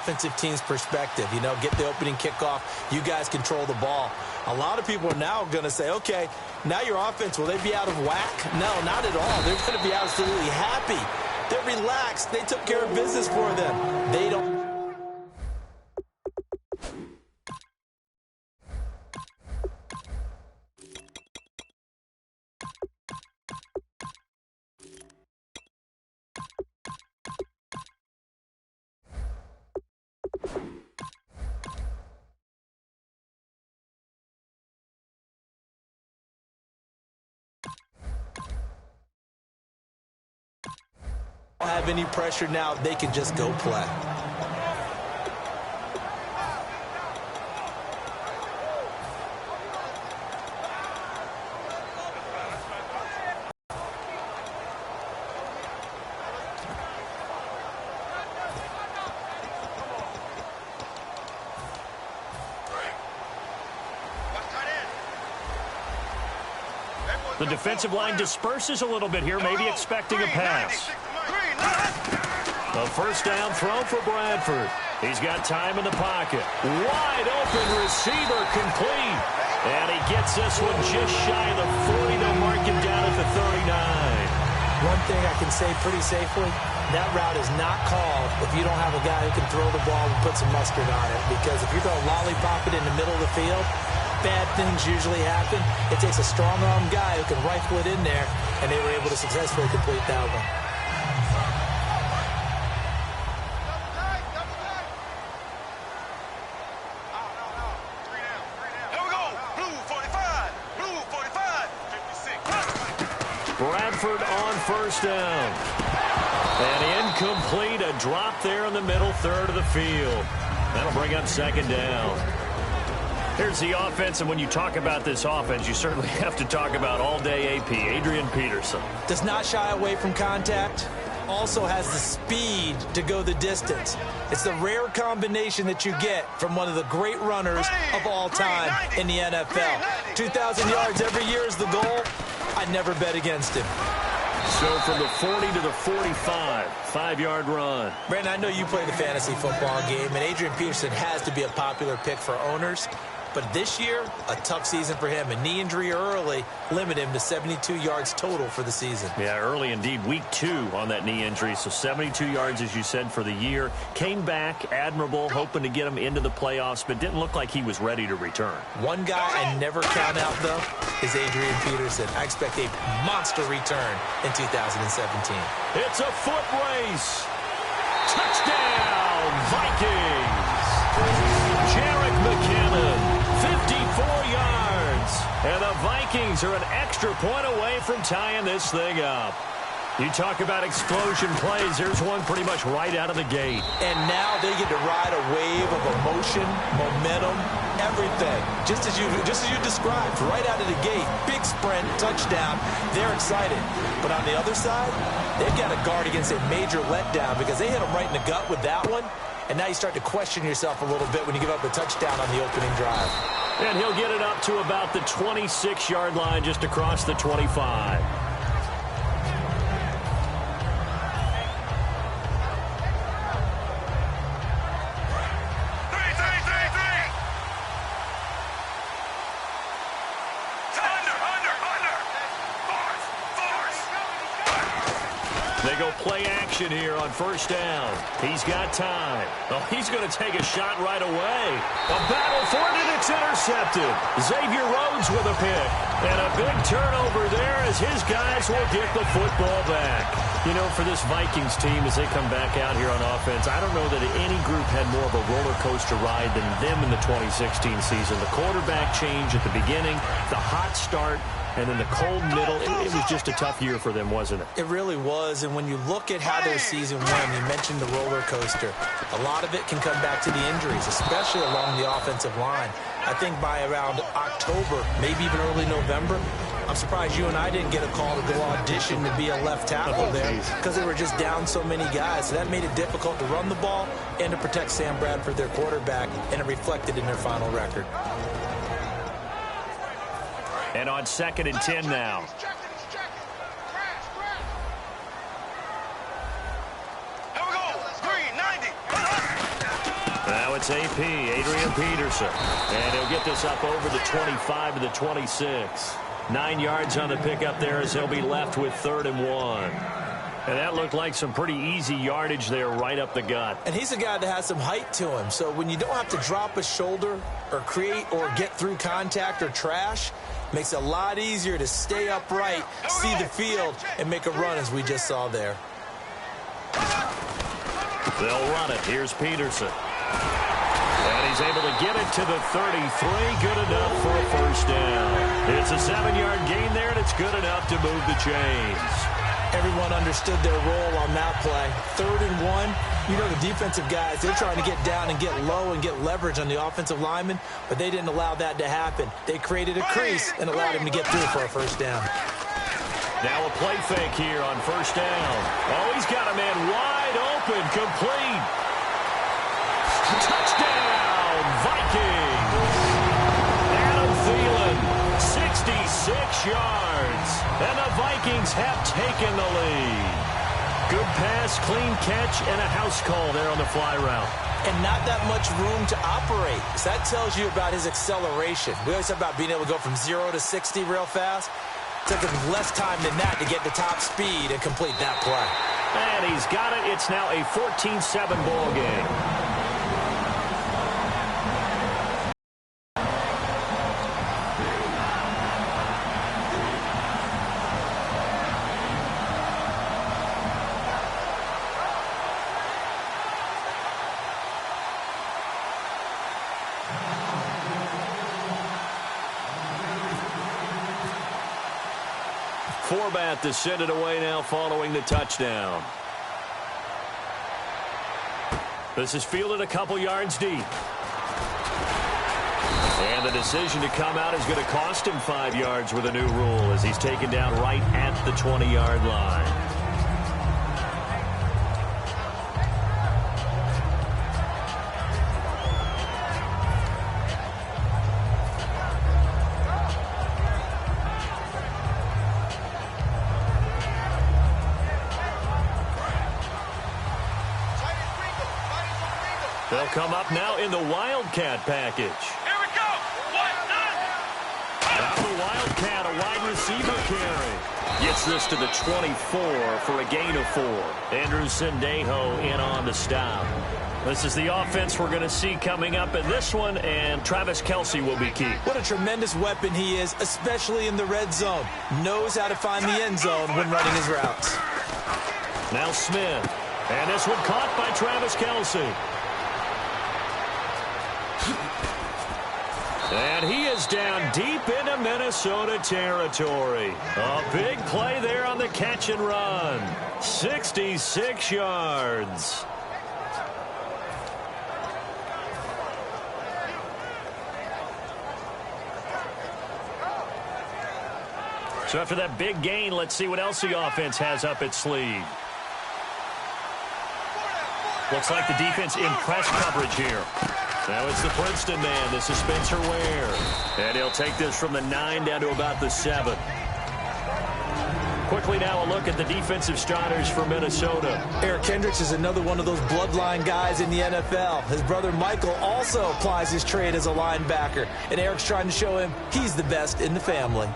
offensive team's perspective. You know, get the opening kickoff. You guys control the ball. A lot of people are now going to say, okay, now your offense, will they be out of whack? No, not at all. They're going to be absolutely happy. They're relaxed. They took care of business for them. They don't. Have any pressure now, they can just go play. The defensive line disperses a little bit here, maybe expecting a pass. A first down throw for Bradford. He's got time in the pocket. Wide open receiver complete. And he gets this one just shy of the 40. They'll mark him down at the 39. One thing I can say pretty safely, that route is not called if you don't have a guy who can throw the ball and put some mustard on it. Because if you're going to lollipop it in the middle of the field, bad things usually happen. It takes a strong-arm guy who can rifle it in there, and they were able to successfully complete that one. Bradford on first down. And incomplete, a drop there in the middle third of the field. That'll bring up second down. Here's the offense, and when you talk about this offense, you certainly have to talk about all-day AP, Adrian Peterson. Does not shy away from contact. Also has the speed to go the distance. It's the rare combination that you get from one of the great runners of all time in the NFL. 2,000 yards every year is the goal. I'd never bet against him. So from the 40 to the 45, 5-yard run. Brandon, I know you play the fantasy football game, and Adrian Peterson has to be a popular pick for owners. But this year, a tough season for him. A knee injury early limited him to 72 yards total for the season. Yeah, early indeed. Week 2 on that knee injury. So 72 yards, as you said, for the year. Came back, admirable, hoping to get him into the playoffs, but didn't look like he was ready to return. One guy I never count out, though, is Adrian Peterson. I expect a monster return in 2017. It's a foot race. Touchdown, Vikings. Jarek McKinnon. 54 yards. And the Vikings are an extra point away from tying this thing up. You talk about explosion plays. There's one pretty much right out of the gate. And now they get to ride a wave of emotion, momentum, everything. Just as you described, right out of the gate. Big sprint, touchdown. They're excited. But on the other side, they've got to guard against a major letdown because they hit them right in the gut with that one. And now you start to question yourself a little bit when you give up a touchdown on the opening drive. And he'll get it up to about the 26-yard line, just across the 25. They go play action here on first down. He's got time. Oh, he's going to take a shot right away. A battle for it, and it's intercepted. Xavier Rhodes with a pick. And a big turnover there as his guys will get the football back. You know, for this Vikings team, as they come back out here on offense, I don't know that any group had more of a roller coaster ride than them in the 2016 season. The quarterback change at the beginning, the hot start, and then the cold middle. It was just a tough year for them, wasn't it? It really was. And when you look at how their season went, you mentioned the roller coaster. A lot of it can come back to the injuries, especially along the offensive line. I think by around October, maybe even early November, I'm surprised you and I didn't get a call to go audition to be a left tackle there because they were just down so many guys. So that made it difficult to run the ball and to protect Sam Bradford, their quarterback, and it reflected in their final record. And on 2nd and 10 now. Now it's AP, Adrian Peterson. And he'll get this up over the 25 to the 26. 9 yards on the pickup there as he'll be left with 3rd and 1. And that looked like some pretty easy yardage there right up the gut. And he's a guy that has some height to him. So when you don't have to drop a shoulder or create or get through contact or trash, makes it a lot easier to stay upright, see the field, and make a run as we just saw there. They'll run it. Here's Peterson. And he's able to get it to the 33. Good enough for a first down. It's a 7-yard gain there, and it's good enough to move the chains. Everyone understood their role on that play. 3rd and 1. You know the defensive guys, they're trying to get down and get low and get leverage on the offensive lineman, but they didn't allow that to happen. They created a crease and allowed him to get through for a first down. Now a play fake here on first down. Oh, he's got a man wide open, complete. Touchdown, Vikings. Adam Thielen, 66 yards. And the Vikings have taken the lead. Good pass, clean catch, and a house call there on the fly route. And not that much room to operate. So that tells you about his acceleration. We always talk about being able to go from 0 to 60 real fast. It took him less time than that to get the top speed and complete that play. And he's got it. It's now a 14-7 ball game. Forbat to send it away now following the touchdown. This is fielded a couple yards deep. And the decision to come out is going to cost him 5 yards with a new rule as he's taken down right at the 20-yard line. They'll come up now in the Wildcat package. Here we go. Now the Wildcat, a wide receiver carry. Gets this to the 24 for a gain of 4. Andrew Sendejo in on the stop. This is the offense we're going to see coming up in this one, and Travis Kelce will be key. What a tremendous weapon he is, especially in the red zone. Knows how to find the end zone when running his routes. Now Smith. And this one caught by Travis Kelce. And he is down deep into Minnesota territory. A big play there on the catch and run. 66 yards. So after that big gain, let's see what else the offense has up its sleeve. Looks like the defense in press coverage here. Now it's the Princeton man. This is Spencer Ware. And he'll take this from the 9 down to about the 7. Quickly now a look at the defensive starters for Minnesota. Eric Kendricks is another one of those bloodline guys in the NFL. His brother Michael also applies his trade as a linebacker. And Eric's trying to show him he's the best in the family.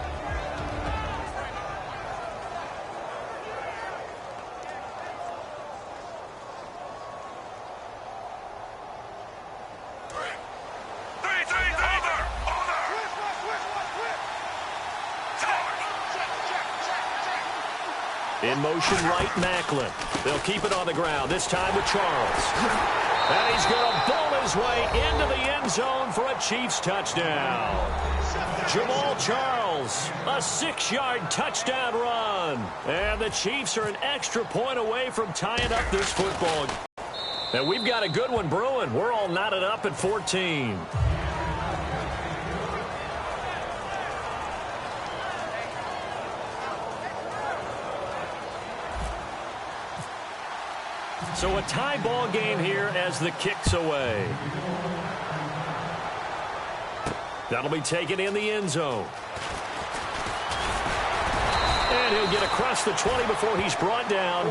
In motion right, Macklin. They'll keep it on the ground, this time with Charles. And he's going to bowl his way into the end zone for a Chiefs touchdown. Jamal Charles, a 6-yard touchdown run. And the Chiefs are an extra point away from tying up this football game. And we've got a good one brewing. We're all knotted up at 14. So a tie ball game here as the kick's away. That'll be taken in the end zone. And he'll get across the 20 before he's brought down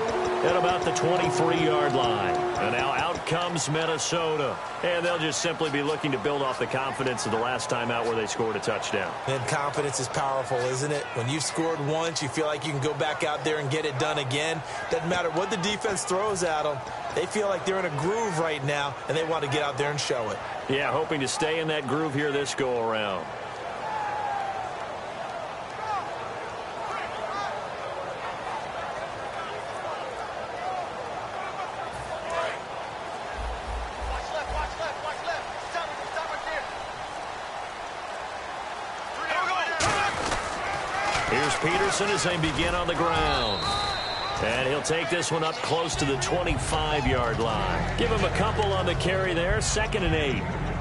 at about the 23-yard line. And now out comes Minnesota. And they'll just simply be looking to build off the confidence of the last time out where they scored a touchdown. And confidence is powerful, isn't it? When you've scored once, you feel like you can go back out there and get it done again. Doesn't matter what the defense throws at them. They feel like they're in a groove right now, and they want to get out there and show it. Yeah, hoping to stay in that groove here this go-around. Here's Peterson as they begin on the ground. And he'll take this one up close to the 25-yard line. Give him a couple on the carry there, 2nd and 8.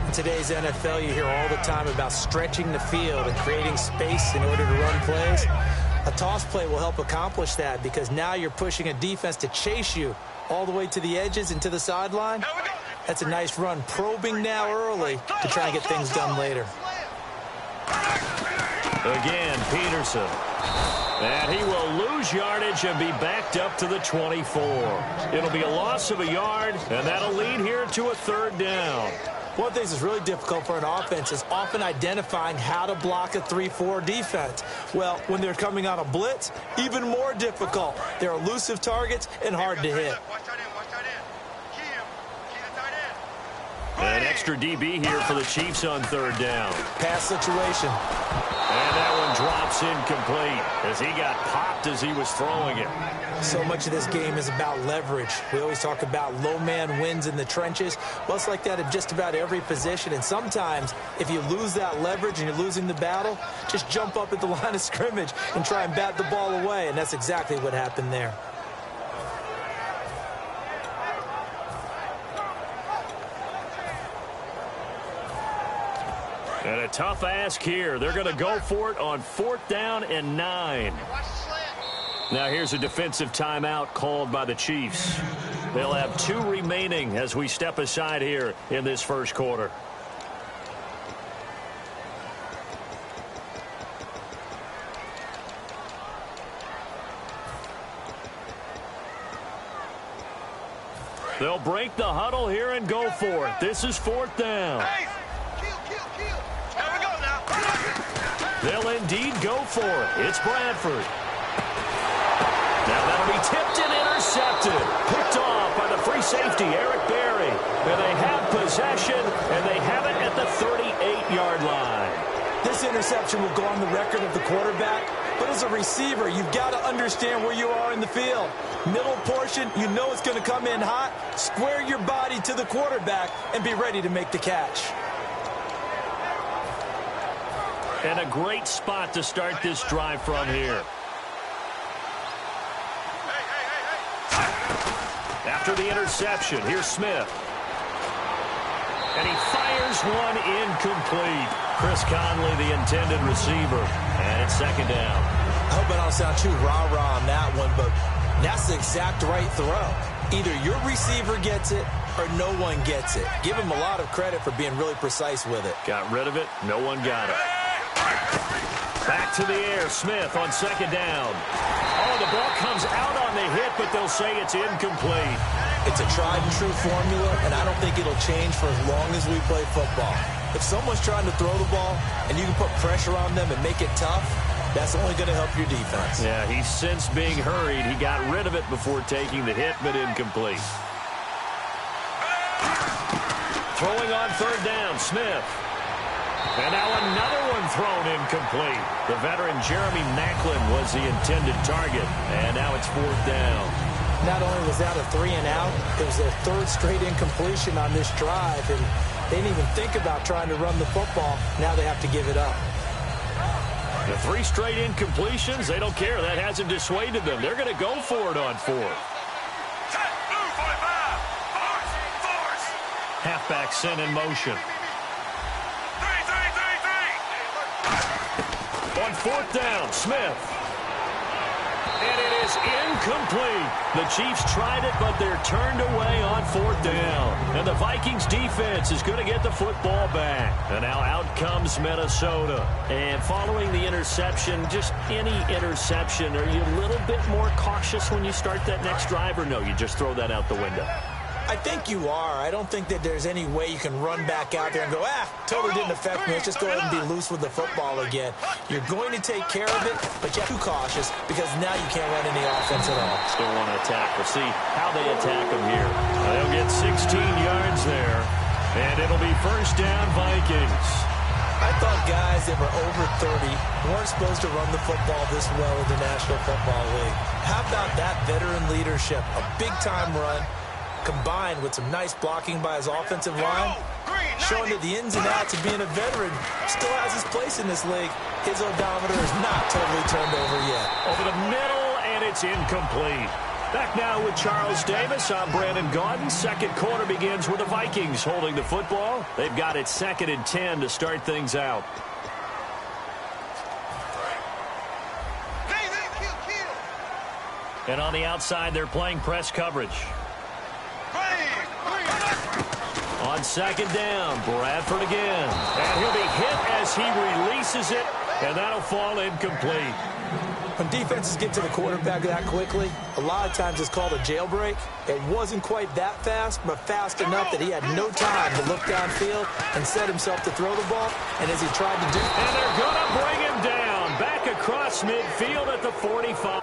In today's NFL, you hear all the time about stretching the field and creating space in order to run plays. A toss play will help accomplish that because now you're pushing a defense to chase you all the way to the edges and to the sideline. That's a nice run, probing now early to try and get things done later. Again, Peterson. And he will lose yardage and be backed up to the 24. It'll be a loss of a yard, and that'll lead here to a 3rd down. One thing that's really difficult for an offense is often identifying how to block a 3-4 defense. Well, when they're coming on a blitz, even more difficult. They're elusive targets and hard to hit. An extra DB here for the Chiefs on 3rd down. Pass situation. And that one drops incomplete as he got popped as he was throwing it. So much of this game is about leverage. We always talk about low man wins in the trenches. Well, it's like that in just about every position. And sometimes, if you lose that leverage and you're losing the battle, just jump up at the line of scrimmage and try and bat the ball away. And that's exactly what happened there. And a tough ask here. They're going to go for it on 4th down and 9. Now here's a defensive timeout called by the Chiefs. They'll have 2 remaining as we step aside here in this first quarter. They'll break the huddle here and go for it. This is 4th down. They'll indeed go for it. It's Bradford. Now that'll be tipped and intercepted. Picked off by the free safety, Eric Berry. And they have possession, and they have it at the 38-yard line. This interception will go on the record of the quarterback. But as a receiver, you've got to understand where you are in the field. Middle portion, you know it's going to come in hot. Square your body to the quarterback and be ready to make the catch. And a great spot to start this drive from here. After the interception, here's Smith. And he fires one incomplete. Chris Conley, the intended receiver. And it's 2nd down. I hope I don't sound too rah-rah on that one, but that's the exact right throw. Either your receiver gets it or no one gets it. Give him a lot of credit for being really precise with it. Got rid of it. No one got it. Back to the air. Smith on 2nd down. Oh, the ball comes out on the hit, but they'll say it's incomplete. It's a tried-and-true formula, and I don't think it'll change for as long as we play football. If someone's trying to throw the ball and you can put pressure on them and make it tough, that's only going to help your defense. Yeah, he's since being hurried. He got rid of it before taking the hit, but incomplete. Throwing on 3rd down, Smith. And now another one thrown incomplete. The veteran Jeremy Maclin was the intended target. And now it's 4th down. Not only was that a 3-and-out, it was their 3rd straight incompletion on this drive. And they didn't even think about trying to run the football. Now they have to give it up. The 3 straight incompletions, they don't care. That hasn't dissuaded them. They're going to go for it on 4th. Halfback sent in motion. On 4th down, Smith. And it is incomplete. The Chiefs tried it, but they're turned away on 4th down. And the Vikings defense is going to get the football back. And now out comes Minnesota. And following the interception, just any interception, are you a little bit more cautious when you start that next drive, or no, you just throw that out the window? I think you are. I don't think that there's any way you can run back out there and go, totally didn't affect me. Let's just go ahead and be loose with the football again. You're going to take care of it, but you have to be cautious because now you can't run any offense at all. Still want to attack. We'll see how they attack them here. They'll get 16 yards there, and it'll be 1st down Vikings. I thought guys that were over 30 weren't supposed to run the football this well in the National Football League. How about that veteran leadership? A big-time run, combined with some nice blocking by his offensive line, showing that the ins and outs of being a veteran still has his place in this league. His odometer is not totally turned over yet. Over the middle, and it's incomplete. Back now with Charles Davis. I'm Brandon Gaudin. Second quarter begins with the Vikings holding the football. They've got it 2nd and 10 to start things out. And on the outside, they're playing press coverage. On 2nd down, Bradford again. And he'll be hit as he releases it, and that'll fall incomplete. When defenses get to the quarterback that quickly, a lot of times it's called a jailbreak. It wasn't quite that fast, but fast enough that he had no time to look downfield and set himself to throw the ball. And as he tried to do... And they're going to bring him down back across midfield at the 45.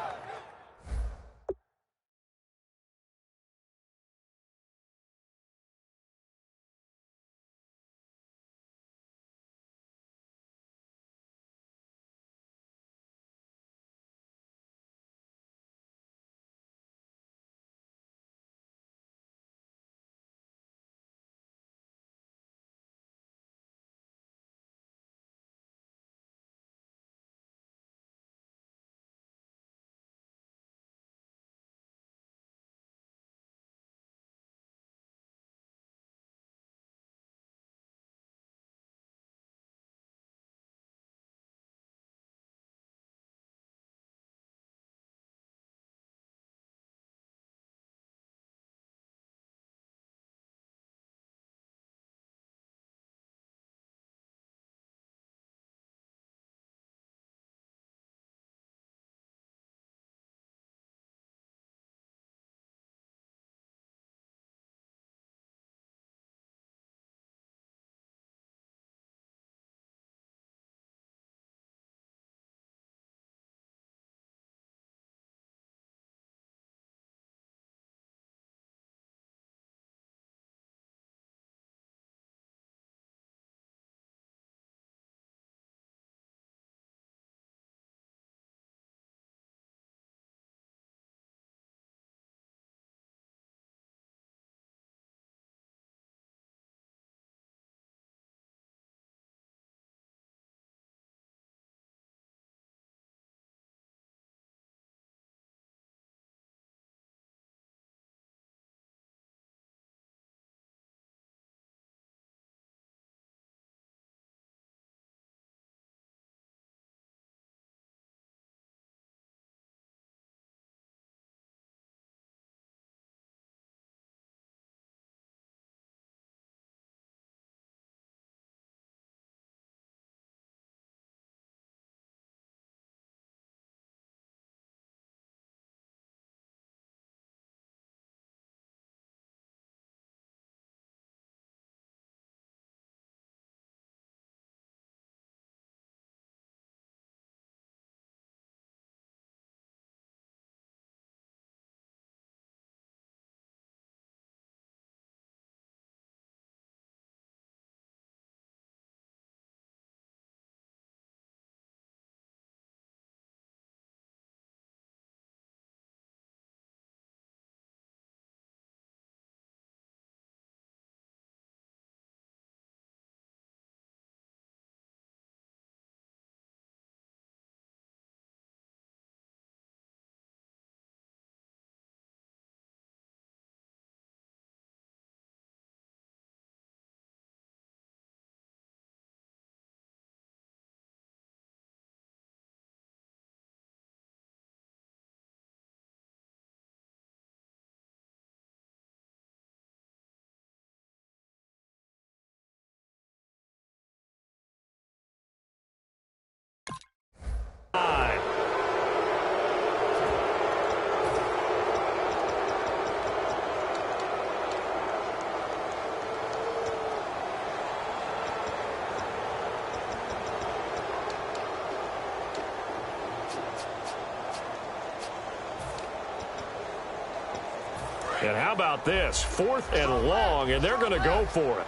And how about this? 4th and long, and they're going to go for it.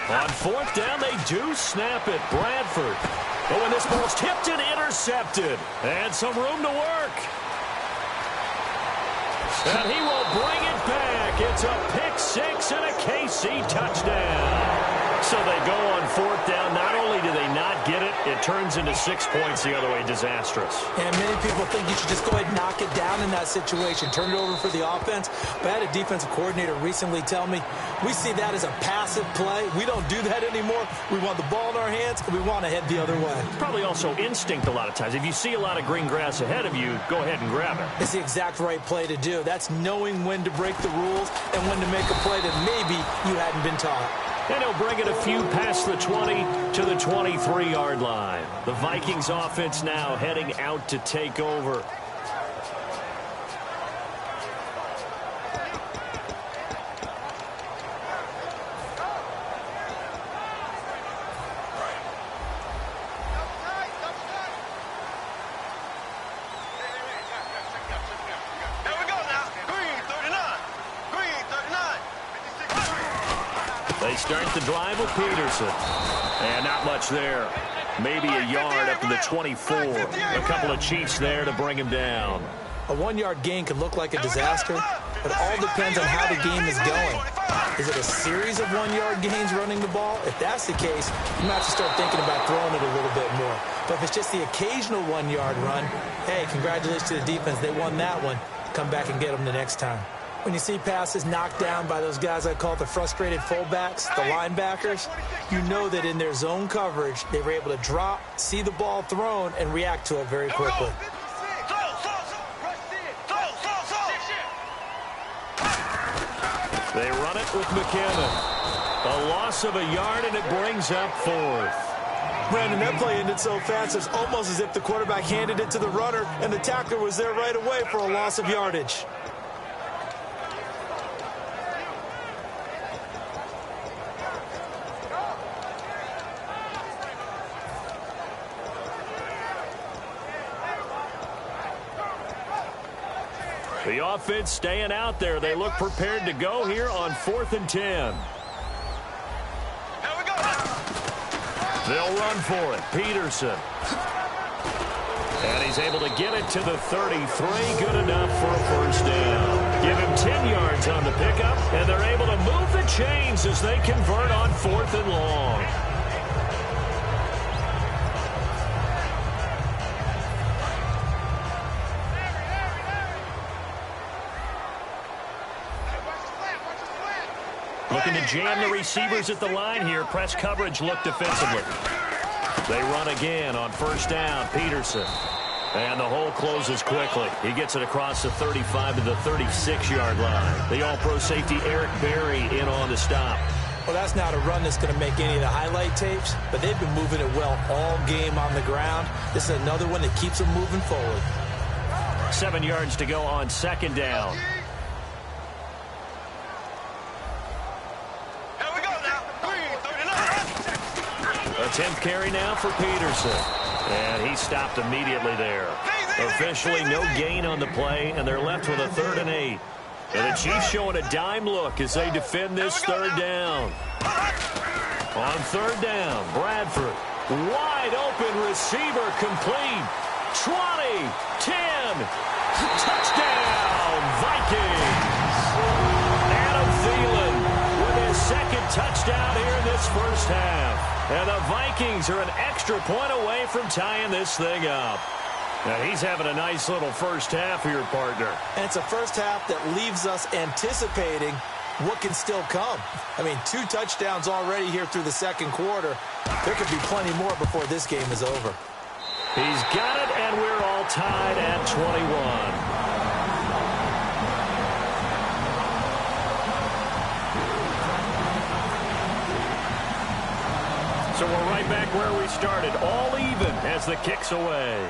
On 4th down, they do snap it. Bradford. But when this ball's tipped and intercepted. And some room to work. And he will bring it back. It's a pick 6 and a KC touchdown. So they go on 4th down. Not only do they not get it, it turns into 6 points the other way. Disastrous. And many people think you should just go ahead and knock it down in that situation. Turn it over for the offense. But I had a defensive coordinator recently tell me, we see that as a passive play. We don't do that anymore. We want the ball in our hands, and we want to head the other way. Probably also instinct a lot of times. If you see a lot of green grass ahead of you, go ahead and grab it. It's the exact right play to do. That's knowing when to break the rules and when to make a play that maybe you hadn't been taught. And he'll bring it a few past the 20 to the 23-yard line. The Vikings offense now heading out to take over. They start the drive with Peterson. And not much there. Maybe a yard up to the 24. A couple of Chiefs there to bring him down. A 1-yard gain could look like a disaster, but it all depends on how the game is going. Is it a series of 1-yard gains running the ball? If that's the case, you might have to start thinking about throwing it a little bit more. But if it's just the occasional 1-yard run, hey, congratulations to the defense. They won that one. Come back and get them the next time. When you see passes knocked down by those guys I call the frustrated fullbacks, the linebackers, you know that in their zone coverage, they were able to drop, see the ball thrown, and react to it very quickly. They run it with McKinnon. A loss of a yard, and it brings up 4th. Brandon, that play ended so fast, it's almost as if the quarterback handed it to the runner, and the tackler was there right away for a loss of yardage. The offense staying out there. They look prepared to go here on 4th and 10. They'll run for it. Peterson. And he's able to get it to the 33. Good enough for a first down. Give him 10 yards on the pickup, and they're able to move the chains as they convert on 4th and long. Looking to jam the receivers at the line here. Press coverage look defensively. They run again on 1st down. Peterson. And the hole closes quickly. He gets it across the 35 to the 36-yard line. The all-pro safety Eric Berry in on the stop. Well, that's not a run that's going to make any of the highlight tapes, but they've been moving it well all game on the ground. This is another one that keeps them moving forward. 7 yards to go on 2nd down. A 10th carry now for Peterson. And he stopped immediately there. Officially no gain on the play, and they're left with a 3rd and 8. And the Chiefs showing a dime look as they defend this 3rd down. On 3rd down, Bradford. Wide open receiver complete. 20, 10, touchdown, Vikings. Adam Thielen with his 2nd touchdown here in this first half. And the Vikings are an extra point away from tying this thing up. Now he's having a nice little first half here, partner. And it's a first half that leaves us anticipating what can still come. I mean, 2 touchdowns already here through the 2nd quarter. There could be plenty more before this game is over. He's got it, and we're all tied at 21. So we're right back where we started, all even as the kick's away.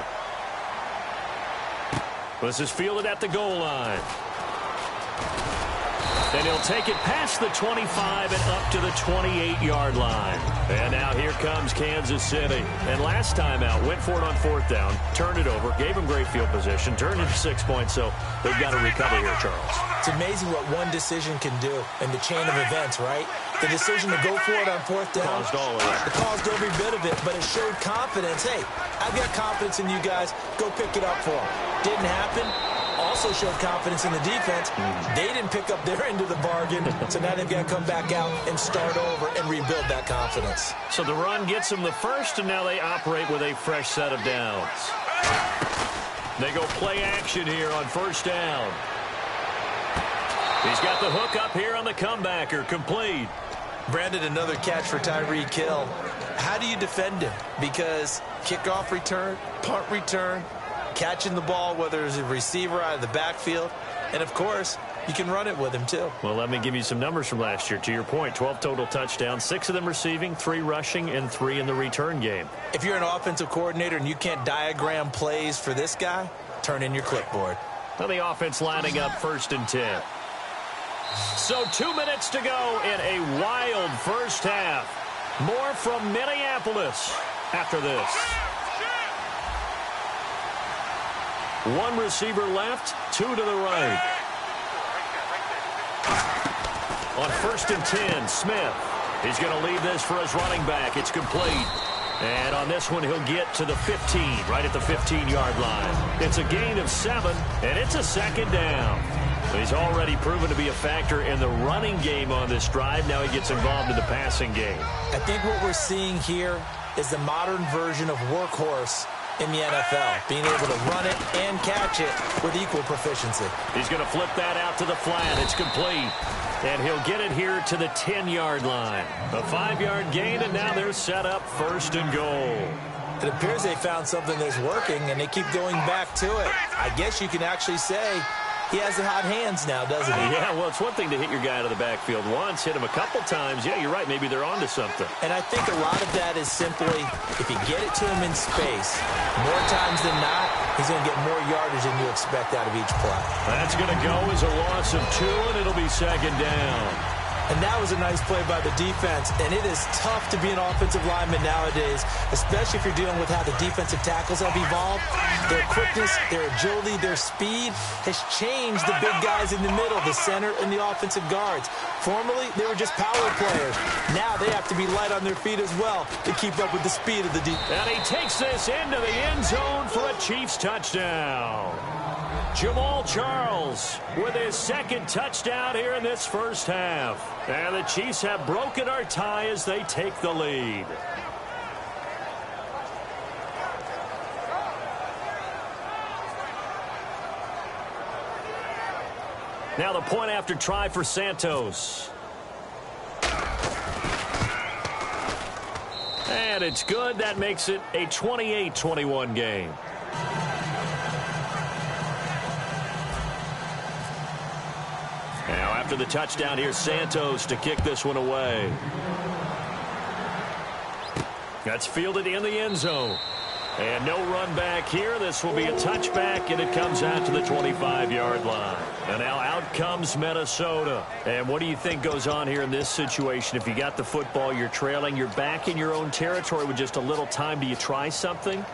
This is fielded at the goal line. And he'll take it past the 25 and up to the 28-yard line. And now here comes Kansas City. And last time out, went for it on fourth down, turned it over, gave him great field position, turned into 6 points, so they've got to recover here, Charles. It's amazing what one decision can do in the chain of events, right? The decision to go for it on fourth down. Caused all of it. It caused every bit of it, but it showed confidence. Hey, I've got confidence in you guys. Go pick it up for them. Didn't happen. Also showed confidence in the defense. They didn't pick up their end of the bargain, so now they've got to come back out and start over and rebuild that confidence. So the run gets them the first, and now they operate with a fresh set of downs. They go play action here on first down. He's got the hook up here on the comebacker, complete. Brandon, another catch for Tyreek Hill. How do you defend him? Because kickoff return, punt return, catching the ball, whether it's a receiver out of the backfield, and, of course, you can run it with him, too. Well, let me give you some numbers from last year. To your point, 12 total touchdowns, 6 of them receiving, 3 rushing, and 3 in the return game. If you're an offensive coordinator and you can't diagram plays for this guy, turn in your clipboard. Now the offense lining up 1st and 10. So 2 minutes to go in a wild first half. More from Minneapolis after this. 1 receiver left, 2 to the right. On 1st and 10, Smith. He's going to leave this for his running back. It's complete. And on this one, he'll get to the 15, right at the 15-yard line. It's a gain of 7, and it's a 2nd down. He's already proven to be a factor in the running game on this drive. Now he gets involved in the passing game. I think what we're seeing here is the modern version of workhorse in the NFL, being able to run it and catch it with equal proficiency. He's going to flip that out to the flat. It's complete. And he'll get it here to the 10-yard line. A 5-yard gain, and now they're set up 1st and goal. It appears they found something that's working, and they keep going back to it. I guess you can actually say he has the hot hands now, doesn't he? Yeah, well, it's one thing to hit your guy out of the backfield once, hit him a couple times. Yeah, you're right. Maybe they're onto something. And I think a lot of that is simply, if you get it to him in space, more times than not, he's going to get more yardage than you expect out of each play. That's going to go as a loss of 2, and it'll be 2nd down. And that was a nice play by the defense. And it is tough to be an offensive lineman nowadays, especially if you're dealing with how the defensive tackles have evolved. Their quickness, their agility, their speed has changed the big guys in the middle, the center, and the offensive guards. Formerly, they were just power players. Now they have to be light on their feet as well to keep up with the speed of the defense. And he takes this into the end zone for a Chiefs touchdown. Jamal Charles with his 2nd touchdown here in this first half. And the Chiefs have broken our tie as they take the lead. Now the point after try for Santos. And it's good. That makes it a 28-21 game. Now after the touchdown, here's Santos to kick this one away. That's fielded in the end zone. And no run back here. This will be a touchback, and it comes out to the 25-yard line. And now out comes Minnesota. And what do you think goes on here in this situation? If you got the football, you're trailing, you're back in your own territory with just a little time. Do you try something?